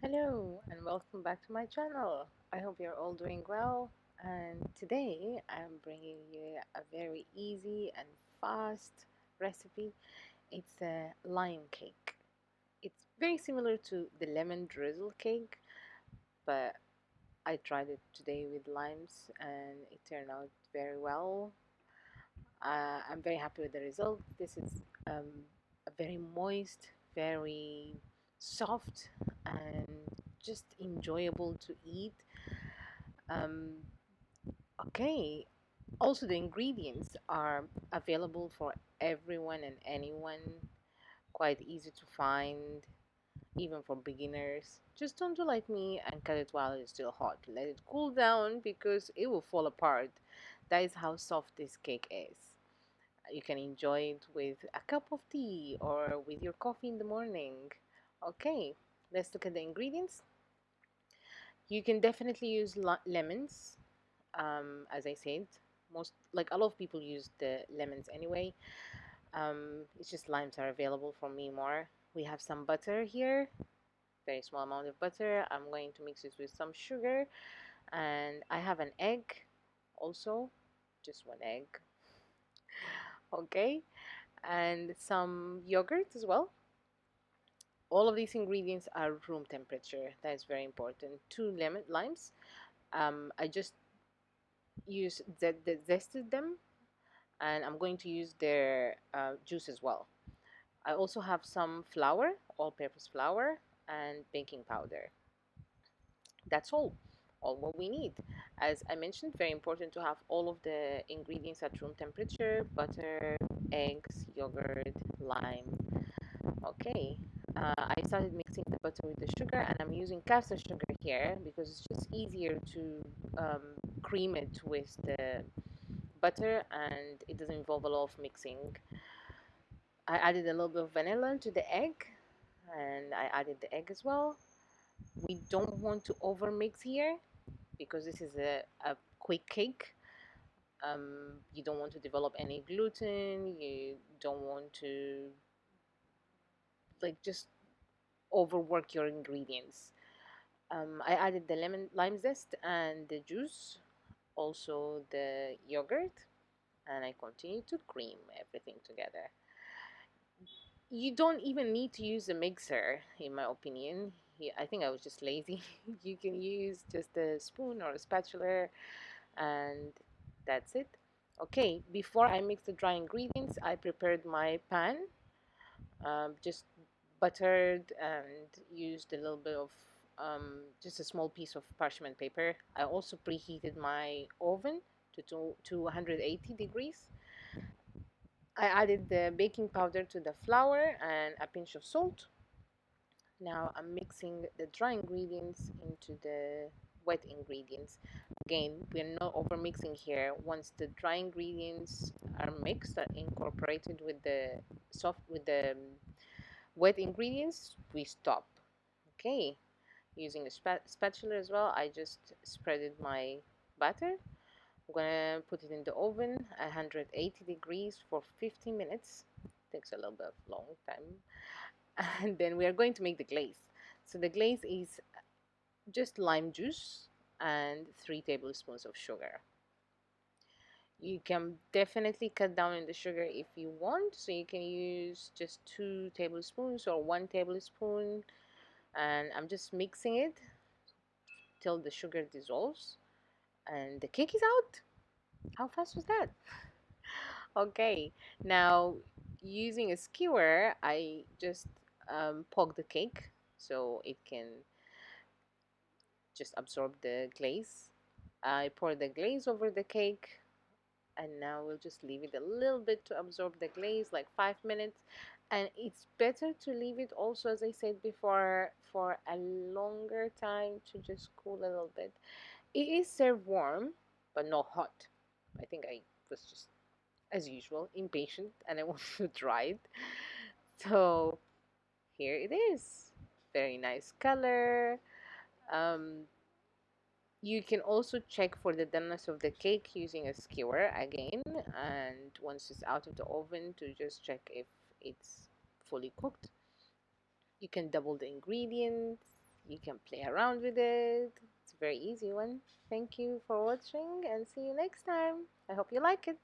Hello and welcome back to my channel. I hope you're all doing well, and today I'm bringing you a very easy and fast recipe. It's a lime cake. It's very similar to the lemon drizzle cake, but I tried it today with limes and it turned out very well. I'm very happy with the result. This is a very moist, very soft, and just enjoyable to eat. Um, okay, also the ingredients are available for everyone and anyone, quite easy to find, even for beginners. Just don't do like me and cut it while it's still hot. Let it cool down because it will fall apart. That is how soft this cake is. You can enjoy it with a cup of tea or with your coffee in the morning. Okay, let's look at the ingredients. You can definitely use lemons, as I said. Most, like, a lot of people use the lemons anyway. It's just limes are available for me more. We have some butter here, very small amount of butter. I'm going to mix it with some sugar, and I have an egg also, just one egg. Okay, and some yogurt as well. All of these ingredients are room temperature. That is very important. Two lemon limes. I just zested them, and I'm going to use their juice as well. I also have some flour, all-purpose flour, and baking powder. That's all what we need. As I mentioned, very important to have all of the ingredients at room temperature: butter, eggs, yogurt, lime. Okay, I started mixing the butter with the sugar, and I'm using castor sugar here because it's just easier to cream it with the butter and it doesn't involve a lot of mixing. I added a little bit of vanilla to the egg, and I added the egg as well. We don't want to over mix here because this is a quick cake. You don't want to develop any gluten. You don't want to, like, just overwork your ingredients. I added the lime zest and the juice, also the yogurt, and I continue to cream everything together. You don't even need to use a mixer, in my opinion. I think I was just lazy. You can use just a spoon or a spatula, and that's it. Okay, before I mix the dry ingredients, I prepared my pan. Just buttered and used a little bit of just a small piece of parchment paper. I also preheated my oven to 180 degrees. I added the baking powder to the flour and a pinch of salt. Now I'm mixing the dry ingredients into the wet ingredients. Again, we're not over mixing here. Once the dry ingredients are mixed, are incorporated with the wet ingredients, we stop. Okay, using a spatula as well, I just spreaded my batter. I'm gonna put it in the oven 180 degrees for 15 minutes. Takes a little bit of long time. And then we are going to make the glaze. So the glaze is just lime juice and 3 tablespoons of sugar. You can definitely cut down on the sugar if you want, so you can use just 2 tablespoons or 1 tablespoon, and I'm just mixing it till the sugar dissolves and the cake is out. How fast was that? Okay, now using a skewer, I just poke the cake so it can just absorb the glaze. I pour the glaze over the cake, and now we'll just leave it a little bit to absorb the glaze, like 5 minutes. And it's better to leave it also, as I said before, for a longer time to just cool a little bit. It is served warm, but not hot. I think I was just, as usual, impatient and I wanted to try it. So here it is. Very nice color. Um, you can also check for the doneness of the cake using a skewer again, and once it's out of the oven, to just check if it's fully cooked. You can double the ingredients. You can play around with it. It's a very easy one. Thank you for watching and see you next time. I hope you like it.